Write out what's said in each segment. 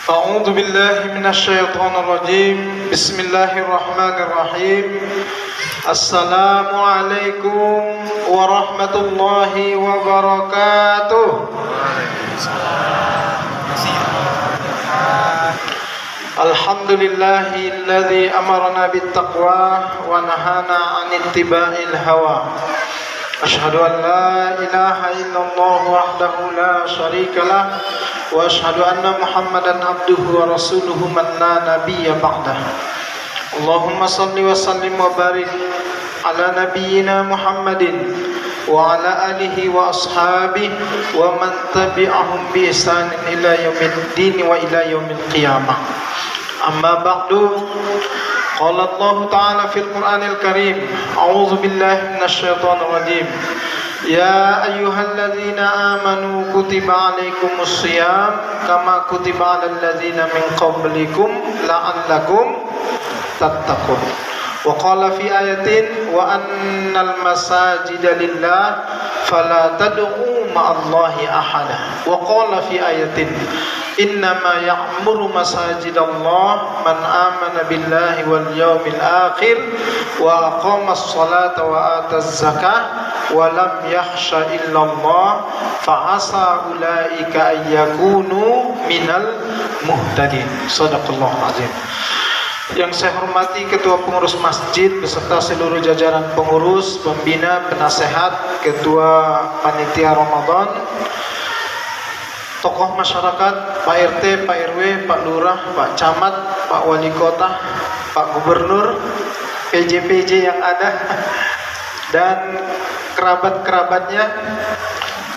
أعوذ بالله من الشيطان الرجيم بسم الله الرحمن الرحيم السلام عليكم ورحمة الله وبركاته الحمد لله الذي أمرنا بالتقوى ونهانا عن اتباع الهوى أشهد أن لا إله إلا الله وحده لا شريك له وأشهد أن محمدا عبده ورسوله من لا نبي بعده اللهم صل وسلم وبارك على نبينا محمد وعلى آله وأصحابه ومن تبعهم بإحسان إلى يوم الدين وإلى يوم القيامة أما بعد قال الله تعالى في القرآن الكريم أعوذ بالله من الشيطان الرجيم يا أيها الذين آمنوا كتب عليكم الصيام كما كتب على الذين من قبلكم لعلكم تتقون وقال في آية وأن المساجد لله فلا تدعوا مع الله أحدا وقال في آية إنما يعمر مساجد الله من آمن بالله واليوم الآخر وأقام الصلاة وآتى الزكاة ولم يخش إلا الله فعسى أولئك أن يكونوا من المهتدين صدق الله العظيم. Yang saya hormati Ketua Pengurus Masjid beserta seluruh jajaran pengurus, pembina, penasehat, Ketua Panitia Ramadan, tokoh masyarakat, Pak RT, Pak RW, Pak Lurah, Pak Camat, Pak Wali Kota, Pak Gubernur, PJ-PJ yang ada, dan kerabat-kerabatnya,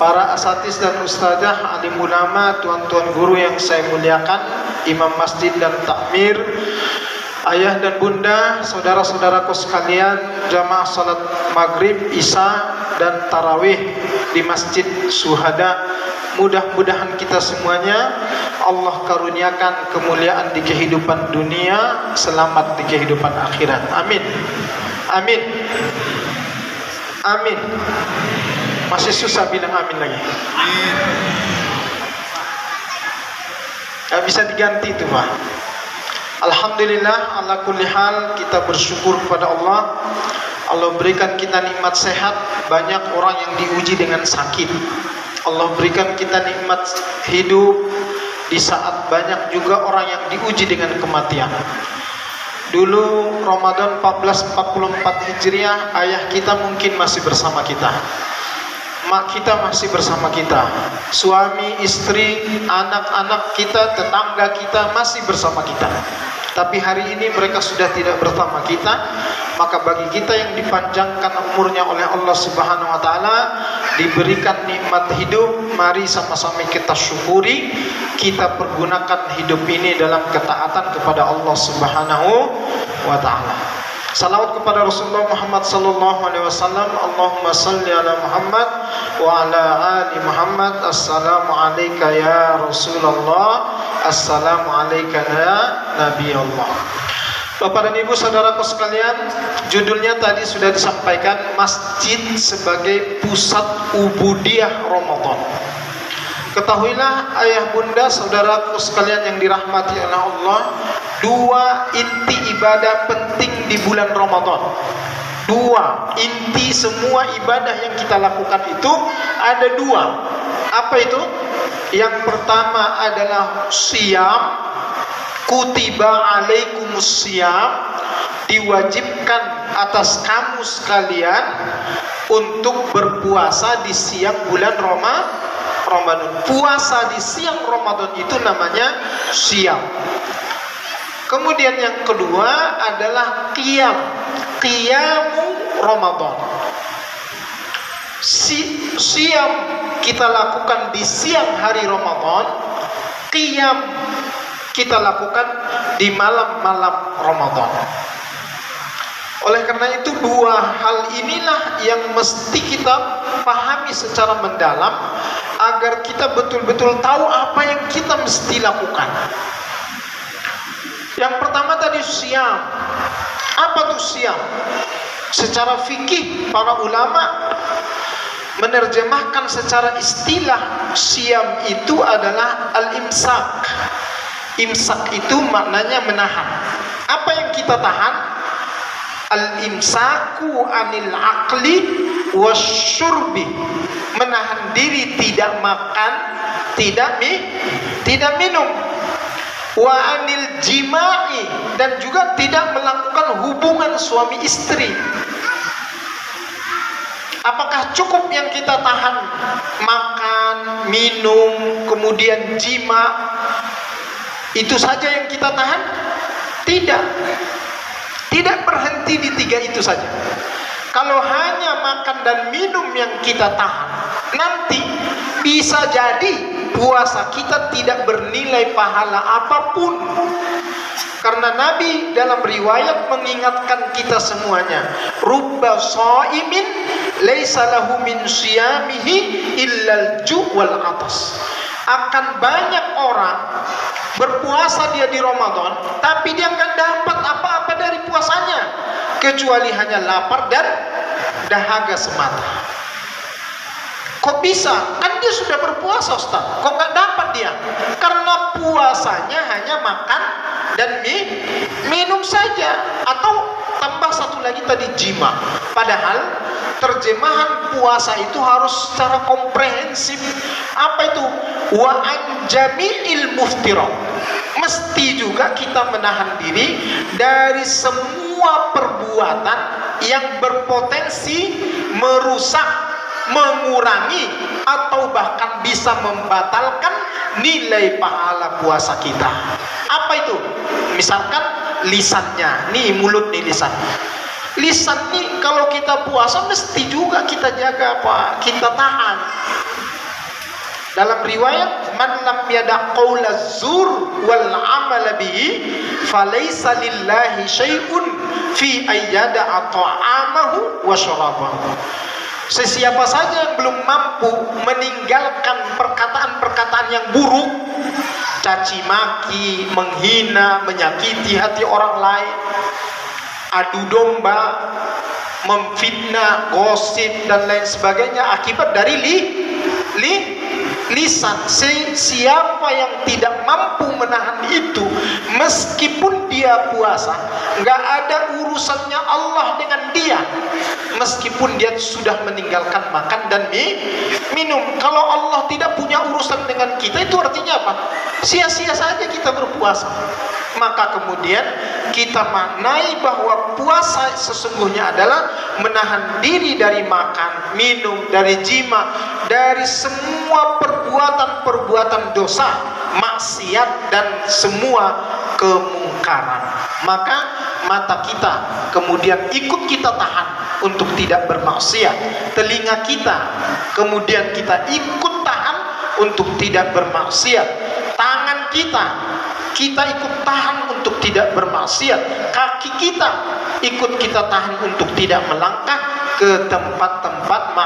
para asatiz dan ustazah, alim ulama, tuan-tuan guru yang saya muliakan, imam masjid dan takmir, ayah dan bunda, saudara-saudaraku sekalian, jamaah salat maghrib, isya dan tarawih di Masjid Syuhada. Mudah-mudahan kita semuanya Allah karuniakan kemuliaan di kehidupan dunia, selamat di kehidupan akhirat. Amin. Amin. Amin. Masih susah bilang amin lagi. Gak bisa diganti tuh Pak. Alhamdulillah ala kulli hal kita bersyukur kepada Allah. Allah berikan kita nikmat sehat. Banyak orang yang diuji dengan sakit. Allah berikan kita nikmat hidup di saat banyak juga orang yang diuji dengan kematian. Dulu Ramadan 1444 Hijriah, ayah kita mungkin masih bersama kita, mak kita masih bersama kita, suami, istri, anak-anak kita, tetangga kita masih bersama kita. Tapi hari ini mereka sudah tidak bersama kita. Maka bagi kita yang dipanjangkan umurnya oleh Allah Subhanahu wa taala, diberikan nikmat hidup, mari sama-sama kita syukuri, kita pergunakan hidup ini dalam ketaatan kepada Allah Subhanahu wa taala. Salawat kepada Rasulullah Muhammad sallallahu alaihi wasallam. Allahumma salli ala Muhammad wa ala ali Muhammad. Assalamu alayka ya Rasulullah. Assalamu alayka ya Nabi Allah. Bapak dan Ibu saudaraku sekalian, judulnya tadi sudah disampaikan, masjid sebagai pusat ubudiyah Ramadan. Ketahuilah ayah bunda saudaraku sekalian yang dirahmati oleh Allah, dua inti ibadah penting di bulan Ramadan. Dua inti semua ibadah yang kita lakukan itu ada dua. Apa itu? Yang pertama adalah siyam. Kutiba alaikumus siyam, diwajibkan atas kamu sekalian untuk berpuasa di siang bulan Ramadan. Puasa di siang Ramadan itu namanya siyam. Kemudian yang kedua adalah qiyam, qiyamu Ramadan. Siyam kita lakukan di siang hari Ramadan, qiyam kita lakukan di malam-malam Ramadan. Oleh karena itu dua hal inilah yang mesti kita pahami secara mendalam agar kita betul-betul tahu apa yang kita mesti lakukan. Yang pertama tadi siyam. Apa tuh siyam? Secara fikih para ulama menerjemahkan secara istilah siyam itu adalah al-imsak, Imsak itu maknanya menahan. Apa yang kita tahan? Al-imsaku anil aqli wasyurbi, menahan diri tidak makan, tidak minum, wa anil jima'i, dan juga tidak melakukan hubungan suami istri. Apakah cukup yang kita tahan? Makan, minum, kemudian jima, itu saja yang kita tahan? Tidak. Tidak berhenti di 3 itu saja. Kalau hanya makan dan minum yang kita tahan, nanti bisa jadi puasa kita tidak bernilai pahala apapun. Karena Nabi dalam riwayat mengingatkan kita semuanya, rubba shaimin laisa lahu min siyamihi illal ju' wal atas. Akan banyak orang berpuasa dia di Ramadan, tapi dia nggak dapat apa-apa dari puasanya kecuali hanya lapar dan dahaga semata. Kok bisa? Kan dia sudah berpuasa, Ustaz. Kok nggak dapat dia? Karena puasanya hanya makan dan minum saja, atau tambah satu lagi tadi jima. Padahal terjemahan puasa itu harus secara komprehensif. Apa itu? Wa an jami'il muftirat. Mesti juga kita menahan diri dari semua perbuatan yang berpotensi merusak, mengurangi, atau bahkan bisa membatalkan nilai pahala puasa kita. Apa itu? Misalkan lisannya, nih mulut nih lisan. Lisan nih kalau kita puasa mesti juga kita jaga, Pak, kita tahan. Dalam riwayat, man lam yada' qaula zur wal amal bihi falaysa lillahi syai'un fi ayyada ta'amahu wa syarabahu. Sesiapa saja yang belum mampu meninggalkan perkataan-perkataan yang buruk, caci maki, menghina, menyakiti hati orang lain, adu domba, memfitnah, gosip dan lain sebagainya akibat dari lisan. Siapa yang tidak mampu menahan itu, meskipun dia puasa, nggak ada urusannya Allah dengan dia, meskipun dia sudah meninggalkan makan dan minum. Kalau Allah tidak punya urusan dengan kita, itu artinya apa? Sia-sia saja kita berpuasa. Maka kemudian kita maknai bahwa puasa sesungguhnya adalah menahan diri dari makan, minum, dari jima, dari semua perbuatan-perbuatan dosa, maksiat, dan semua kemungkaran. Maka mata kita kemudian ikut kita tahan untuk tidak bermaksiat. Telinga kita kemudian kita ikut tahan untuk tidak bermaksiat. Tangan kita ikut tahan untuk tidak bermaksiat. Kaki kita ikut kita tahan untuk tidak melangkah ke tempat-tempat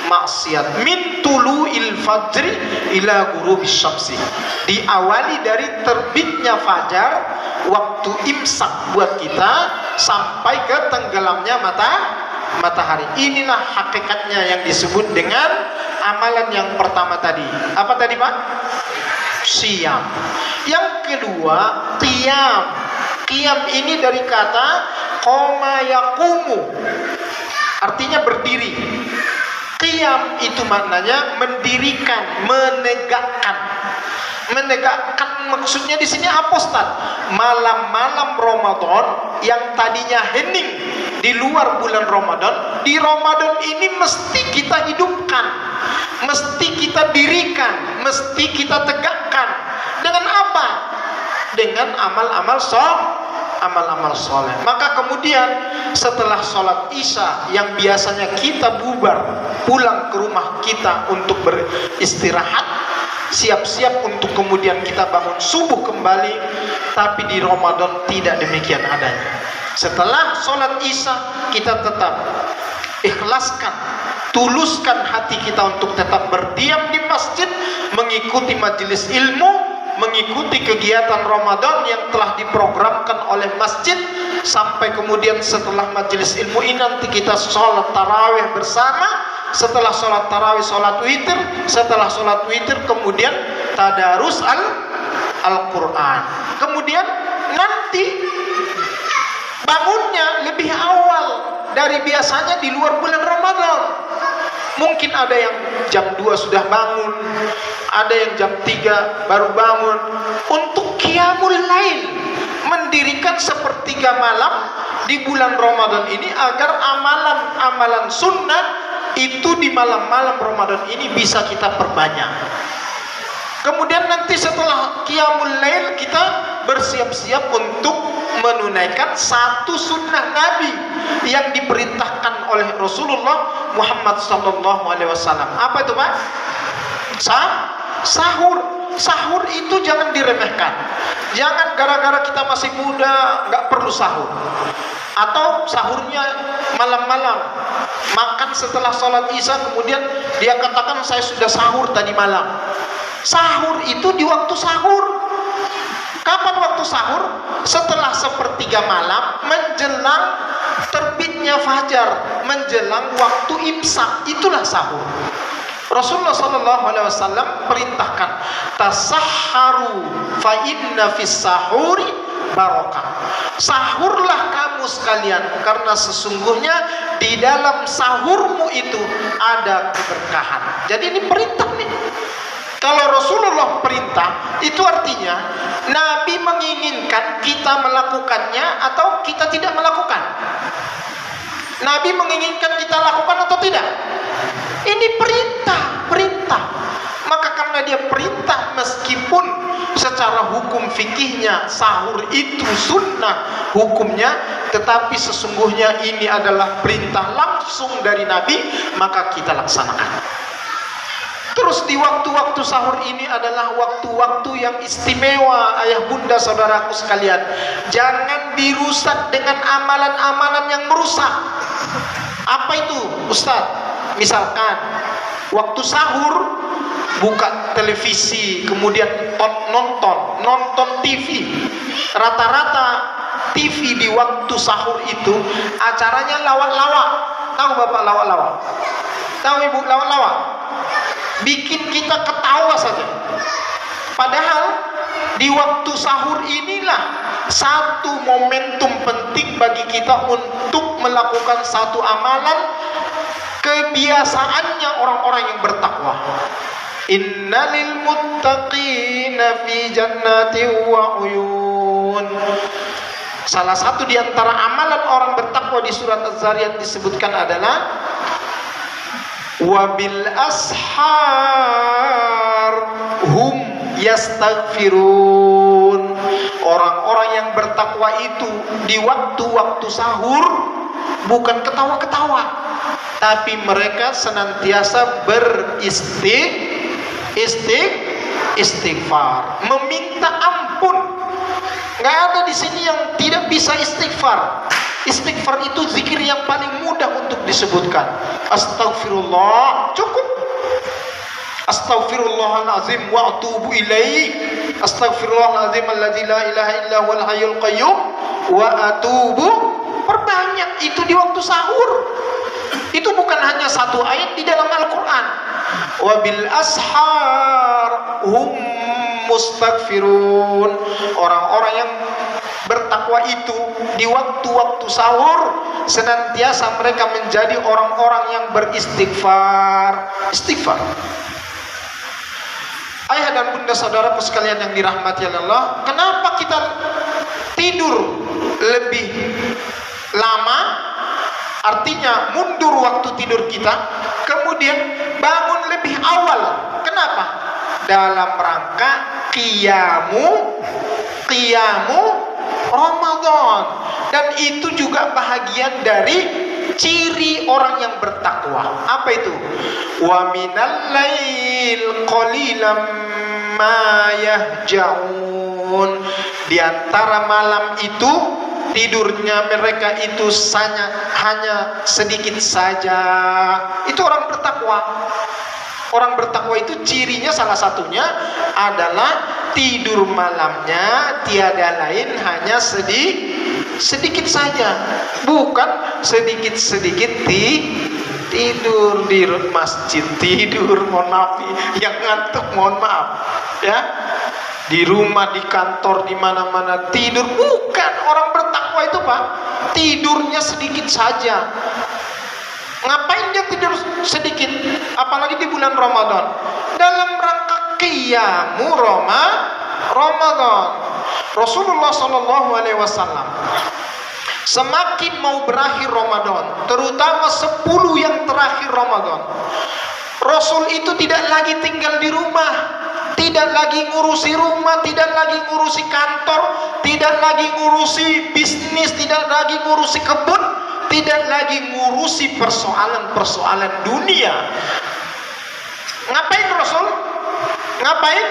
maksiat. Min tulu'il fajri ila ghurubis syamsi. Diawali dari terbitnya fajar, waktu imsak buat kita, sampai ke tenggelamnya matahari. Inilah hakikatnya yang disebut dengan amalan yang pertama tadi. Apa tadi, Pak? Siyam. Yang kedua, qiyam. Qiyam ini dari kata qoma yaqumu, artinya berdiri. Qiyam itu maknanya mendirikan, menegakkan. Menegakkan maksudnya di sini apa, Ustaz? Malam-malam Ramadan yang tadinya hening di luar bulan Ramadan, di Ramadan ini mesti kita hidupkan, mesti kita dirikan, mesti kita tegakkan. Dengan apa? Dengan amal-amal soleh. Maka kemudian setelah sholat isya yang biasanya kita bubar pulang ke rumah kita untuk beristirahat, siap-siap untuk kemudian kita bangun subuh kembali, tapi di Ramadan tidak demikian adanya. Setelah sholat isya kita tetap ikhlaskan, tuluskan hati kita untuk tetap berdiam di masjid, mengikuti majelis ilmu, mengikuti kegiatan Ramadan yang telah diprogramkan oleh masjid, sampai kemudian setelah majelis ilmu ini nanti kita sholat tarawih bersama. Setelah sholat tarawih sholat witir, setelah sholat witir kemudian tadarus Al-Quran. Kemudian nanti bangunnya lebih awal dari biasanya di luar bulan Ramadan. Mungkin ada yang jam 2 sudah bangun, ada yang jam 3 baru bangun untuk qiyamul lail, mendirikan sepertiga malam di bulan Ramadan ini agar amalan-amalan sunnah itu di malam-malam Ramadan ini bisa kita perbanyak. Kemudian nanti setelah qiyamul lail kita bersiap-siap untuk menunaikan satu sunnah Nabi yang diperintahkan oleh Rasulullah Muhammad SAW. Apa itu, Pak? Sahur. Sahur itu jangan diremehkan. Jangan gara-gara kita masih muda nggak perlu sahur, atau sahurnya malam-malam, makan setelah sholat isya, kemudian dia katakan saya sudah sahur tadi malam. Sahur itu di waktu sahur. Kapan waktu sahur? Setelah sepertiga malam menjelang terbitnya fajar, menjelang waktu imsak, itulah sahur. Rasulullah SAW perintahkan tasahharu fa inna fis sahuri barakah. Sahurlah kamu sekalian, karena sesungguhnya di dalam sahurmu itu ada keberkahan. Jadi ini perintah nih. Kalau Rasulullah perintah, itu artinya Nabi menginginkan kita melakukannya atau kita tidak melakukan. Nabi menginginkan kita lakukan atau tidak? Ini perintah. Maka karena dia perintah, meskipun secara hukum fikihnya sahur itu sunnah hukumnya, tetapi sesungguhnya ini adalah perintah langsung dari Nabi, maka kita laksanakan. Terus di waktu-waktu sahur ini adalah waktu-waktu yang istimewa, ayah bunda saudaraku sekalian. Jangan dirusak dengan amalan-amalan yang merusak. Apa itu, Ustaz? Misalkan waktu sahur buka televisi, kemudian nonton TV. Rata-rata TV di waktu sahur itu acaranya lawak-lawak. Tahu Bapak lawak-lawak? Tahu Ibu lawak-lawak? Bikin kita ketawa saja. Padahal di waktu sahur inilah satu momentum penting bagi kita untuk melakukan satu amalan kebiasaannya orang-orang yang bertakwa. Innalil muttaqina fi jannatin wa uyun. Salah satu di antara amalan orang bertakwa di surat Az-Zariyat disebutkan adalah wabil ashar hum yastaghfirun. Orang-orang yang bertakwa itu di waktu-waktu sahur bukan ketawa-ketawa, tapi mereka senantiasa istighfar, meminta ampun. Nggak ada di sini yang tidak bisa istighfar. Istighfar itu zikir yang paling mudah untuk disebutkan. Astaghfirullah, cukup. Astaghfirullahalazim wa atubu ilaih. Astaghfirullahalazim alladzi la ilaha illa huwal hayyul qayyum wa atubu. Perbanyak itu di waktu sahur. Itu bukan hanya satu ayat di dalam Al-Quran. Wabil ashar hum mustaghfirun. Orang-orang yang bertakwa itu di waktu-waktu sahur senantiasa mereka menjadi orang-orang yang beristighfar. Istighfar. Ayah dan bunda saudaraku sekalian yang dirahmati Allah, kenapa kita tidur lebih lama? Artinya mundur waktu tidur kita, kemudian bangun lebih awal. Kenapa? Dalam rangka qiyamu Ramadan. Dan itu juga bahagian dari ciri orang yang bertakwa. Apa itu? Wa minal lail qalilam ma yahja'un. Di antara malam itu tidurnya mereka itu hanya sedikit saja. Itu orang bertakwa. Orang bertakwa itu cirinya salah satunya adalah tidur malamnya tiada lain hanya sedikit saja, bukan sedikit-sedikit tidur di masjid, tidur, mohon maaf, yang ngantuk mohon maaf ya. Di rumah, di kantor, di mana-mana tidur. Bukan, orang bertakwa itu Pak, tidurnya sedikit saja. Ngapain dia tidur sedikit? Apalagi di bulan Ramadan. Dalam rangka qiyamu Ramadan. Rasulullah Shallallahu Alaihi Wasallam semakin mau berakhir Ramadan, terutama 10 yang terakhir Ramadan, Rasul itu tidak lagi tinggal di rumah, tidak lagi ngurusi rumah, tidak lagi ngurusi kantor, tidak lagi ngurusi bisnis, tidak lagi ngurusi kebun, tidak lagi ngurusi persoalan-persoalan dunia. Ngapain Rasul? Ngapain?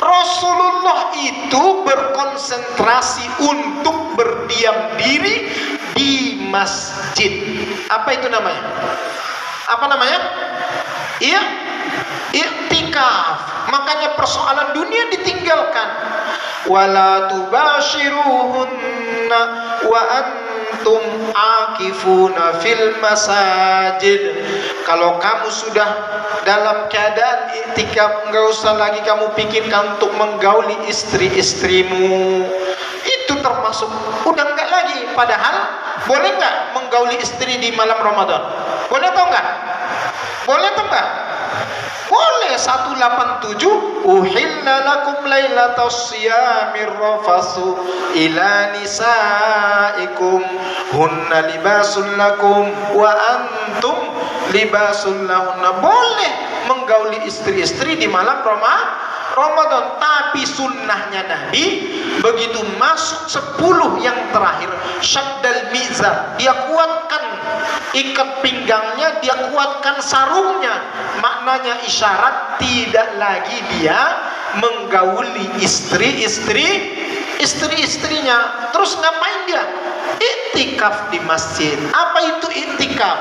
Rasulullah itu berkonsentrasi untuk berdiam diri di masjid. Apa itu namanya? Apa namanya? Iya, i'tikaf. Makanya persoalan dunia ditinggalkan. Wala tubashiruhunna wa antum akifuna fil masajid. Kalau kamu sudah dalam keadaan i'tikaf, enggak usah lagi kamu pikirkan untuk menggauli istri-istrimu. Itu termasuk udah enggak lagi. Padahal boleh enggak menggauli istri di malam Ramadan? Boleh atau enggak? Boleh atau enggak? Boleh. 187 uhilla lakum lailatas siyamir rafasu ila nisaikum hunna libasul lakum wa antum libasul lahunna. Boleh menggauli istri-istri di malam Ramadan, tapi sunnahnya Nabi begitu masuk 10 yang terakhir, syaddal mizar, dia kuatkan ikat pinggangnya, dia kuatkan sarungnya. Maknanya isyarat tidak lagi dia menggauli istri-istrinya. Terus ngapain dia? I'tikaf di masjid. Apa itu i'tikaf?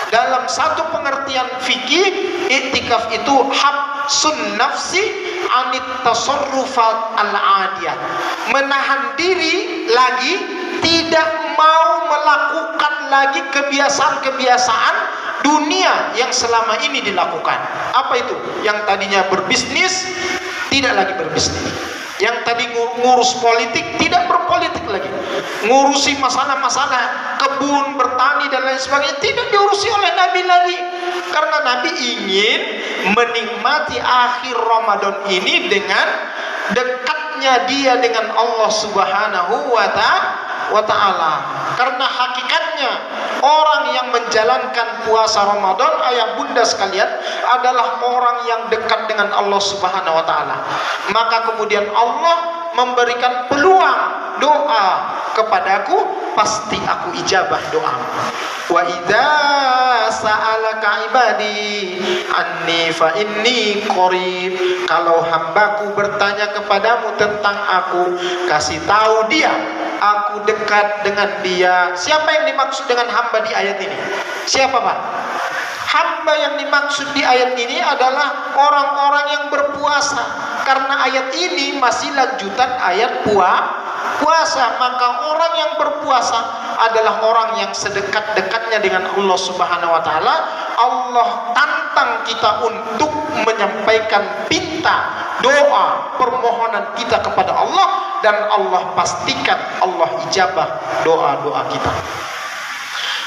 Dalam satu pengertian fikih, i'tikaf itu habsun nafsi anit tasarrufat al-adiyah, menahan diri lagi, tidak mau melakukan lagi kebiasaan-kebiasaan dunia yang selama ini dilakukan. Apa itu? Yang tadinya berbisnis, tidak lagi berbisnis. Yang tadi ngurus politik, tidak berpolitik lagi. Ngurusi masalah-masalah kebun, bertani dan lain sebagainya, tidak diurusi oleh Nabi lagi. Karena Nabi ingin menikmati akhir Ramadan ini dengan dekatnya dia dengan Allah Subhanahu wa Ta'ala. Karena hakikatnya orang yang menjalankan puasa Ramadan, ayah bunda sekalian, adalah orang yang dekat dengan Allah Subhanahu wa Ta'ala. Maka kemudian Allah memberikan peluang doa kepadaku, pasti aku ijabah doa. Wa idza sa'alaka ibadi anni fa inni qarib. Kalau hambaku bertanya kepadamu tentang aku, kasih tahu dia, aku dekat dengan dia. Siapa yang dimaksud dengan hamba di ayat ini? Siapa Pak? Hamba yang dimaksud di ayat ini adalah orang-orang yang berpuasa. Karena ayat ini masih lanjutan ayat puasa. Maka orang yang berpuasa adalah orang yang sedekat-dekatnya dengan Allah Subhanahu wa Ta'ala. Allah tantang kita untuk menyampaikan pinta, doa, permohonan kita kepada Allah, dan Allah pastikan Allah ijabah doa-doa kita.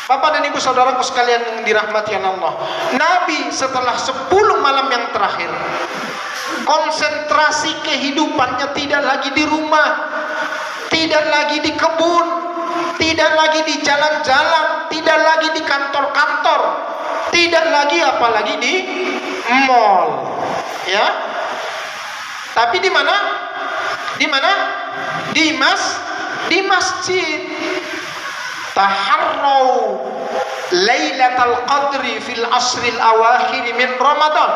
Bapak dan ibu saudaraku sekalian yang dirahmati Allah, Nabi setelah 10 malam yang terakhir, konsentrasi kehidupannya tidak lagi di rumah, tidak lagi di kebun, tidak lagi di jalan-jalan, tidak lagi di kantor-kantor, tidak lagi apalagi di mall, ya. Tapi di mana? Di mana? Di masjid. Taharrau Lailatul Qadri fil asril awakhir min Ramadan.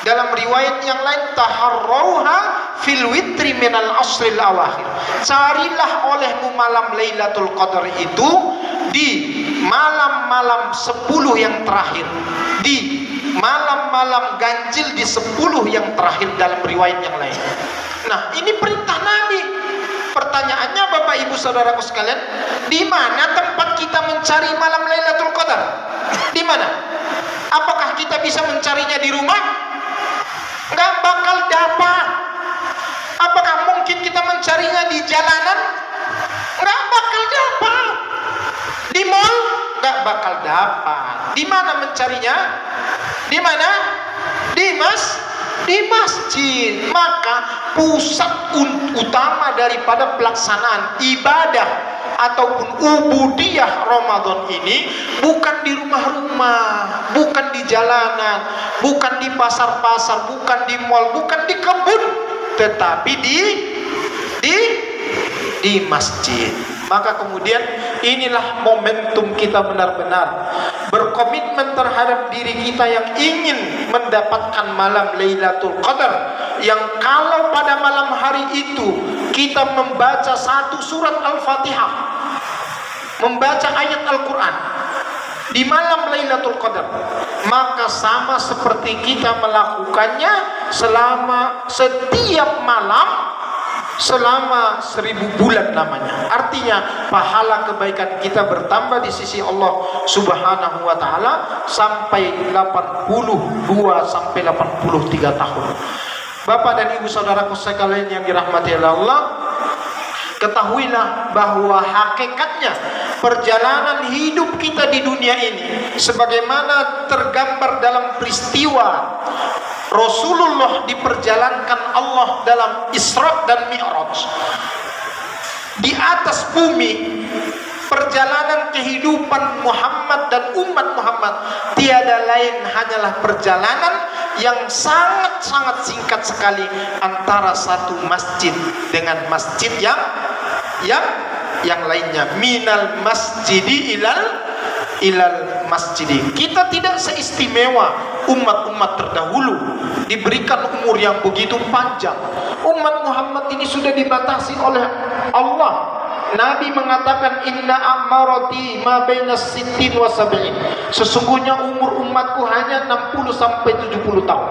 Dalam riwayat yang lain, taharrauha fil witri minal asril awakhir. Carilah olehmu malam Lailatul Qadar itu di malam-malam 10 yang terakhir, di malam-malam ganjil di 10 yang terakhir dalam riwayat yang lain. Nah, ini perintah Nabi. Pertanyaannya Bapak Ibu Saudaraku sekalian, di mana tempat kita mencari malam Lailatul Qadar? Di mana? Apakah kita bisa mencarinya di rumah? Nggak bakal dapat. nggak bakal dapat. Di mana mencarinya? Di mana? Di masjid. Maka pusat utama daripada pelaksanaan ibadah ataupun ubudiyah Ramadan ini bukan di rumah-rumah, bukan di jalanan, bukan di pasar-pasar, bukan di mal, bukan di kebun, tetapi di masjid. Maka kemudian inilah momentum kita benar-benar berkomitmen terhadap diri kita yang ingin mendapatkan malam Lailatul Qadar, yang kalau pada malam hari itu kita membaca satu surat Al-Fatihah, membaca ayat Al-Quran di malam Lailatul Qadar, maka sama seperti kita melakukannya selama setiap malam selama 1000 bulan namanya. Artinya pahala kebaikan kita bertambah di sisi Allah Subhanahu wa taala sampai 82 sampai 83 tahun. Bapak dan Ibu saudaraku sekalian yang dirahmati Allah, ketahuilah bahwa hakikatnya perjalanan hidup kita di dunia ini sebagaimana tergambar dalam peristiwa Rasulullah diperjalankan Allah dalam Isra dan Mi'raj. Di atas bumi, perjalanan kehidupan Muhammad dan umat Muhammad tiada lain hanyalah perjalanan yang sangat-sangat singkat sekali antara satu masjid dengan masjid yang lainnya. Minal masjidi ilal masjidi. Kita tidak seistimewa umat-umat terdahulu diberikan umur yang begitu panjang. Umat Muhammad ini sudah dibatasi oleh Allah. Nabi mengatakan inna a'marati ma baina sittin wa sab'in. Sesungguhnya umur umatku hanya 60 sampai 70 tahun.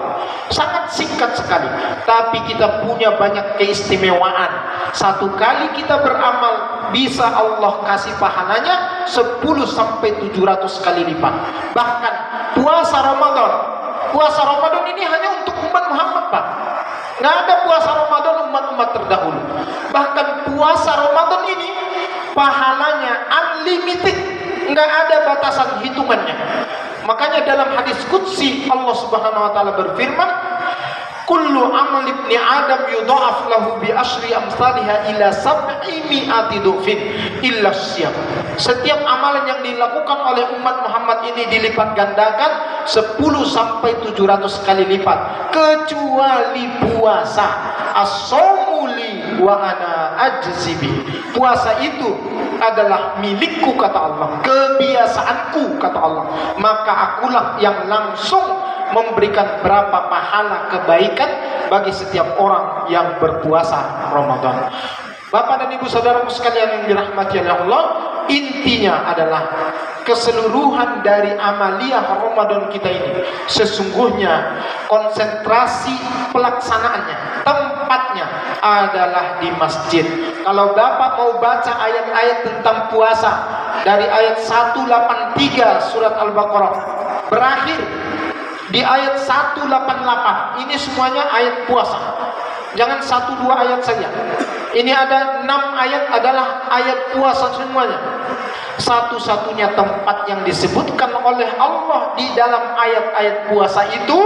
Sangat singkat sekali. Tapi kita punya banyak keistimewaan. Satu kali kita beramal bisa Allah kasih pahalanya 10 sampai 700 kali lipat. Bahkan puasa Ramadan ini hanya untuk umat Muhammad, Pak. Nggak ada puasa Ramadan umat-umat terdahulu. Bahkan puasa Ramadan ini pahalanya unlimited, nggak ada batasan hitungannya. Makanya dalam hadis qudsi Allah Subhanahu wa taala berfirman, kullu amal ibni Adam yudha'af lahu bi asyri amsalha ila 700 dhufin illa syiyam. Setiap amalan yang dilakukan oleh umat Muhammad ini dilipat gandakan 10 sampai 700 kali lipat kecuali puasa. As-shaumu li wa ana ajzibi. Puasa itu adalah milikku kata Allah, kebiasaanku kata Allah, maka akulah yang langsung memberikan berapa pahala kebaikan bagi setiap orang yang berpuasa Ramadan. Bapak dan Ibu saudaraku sekalian yang dirahmati Allah, intinya adalah keseluruhan dari amaliyah Ramadan kita ini sesungguhnya konsentrasi pelaksanaannya, tempatnya adalah di masjid. Kalau Bapak mau baca ayat-ayat tentang puasa dari ayat 183 surat Al-Baqarah berakhir di ayat 188, ini semuanya ayat puasa. Jangan 1-2 ayat saja. Ini ada 6 ayat adalah ayat puasa semuanya. Satu-satunya tempat yang disebutkan oleh Allah di dalam ayat-ayat puasa itu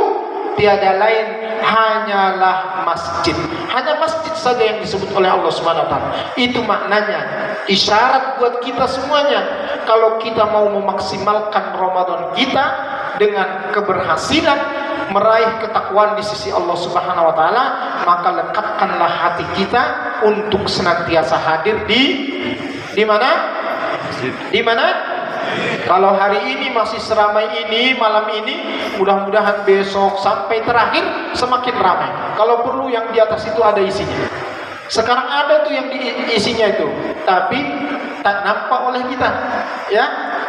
tiada lain hanyalah masjid. Hanya masjid saja yang disebut oleh Allah Subhanahu wa taala. Itu maknanya isyarat buat kita semuanya. Kalau kita mau memaksimalkan Ramadan kita dengan keberhasilan meraih ketakwaan di sisi Allah Subhanahu wa taala, maka lekatkanlah hati kita untuk senantiasa hadir di mana? Di mana? Kalau hari ini masih seramai ini, malam ini, mudah-mudahan besok sampai terakhir semakin ramai. Kalau perlu yang di atas itu ada isinya. Sekarang ada tuh yang isinya itu, tapi tak nampak oleh kita. Ya,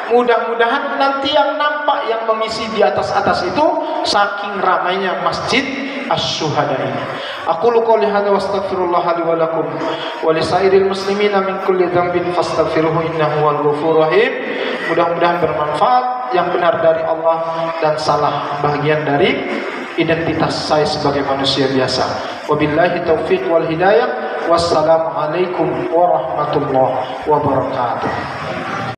mudah-mudahan nanti yang nampak yang mengisi di atas-atas itu saking ramainya masjid Asy-Syuhada ini. Aku qouli hadza wa astaghfirullah li wa lakum wa li sairil muslimina min kulli dzambin fastaghfiruhu innahu wal ghafurur rahim. Mudah-mudahan bermanfaat, yang benar dari Allah dan salah bagian dari identitas saya sebagai manusia biasa. Wabillahi taufiq wal hidayah. Wassalamualaikum warahmatullahi wabarakatuh.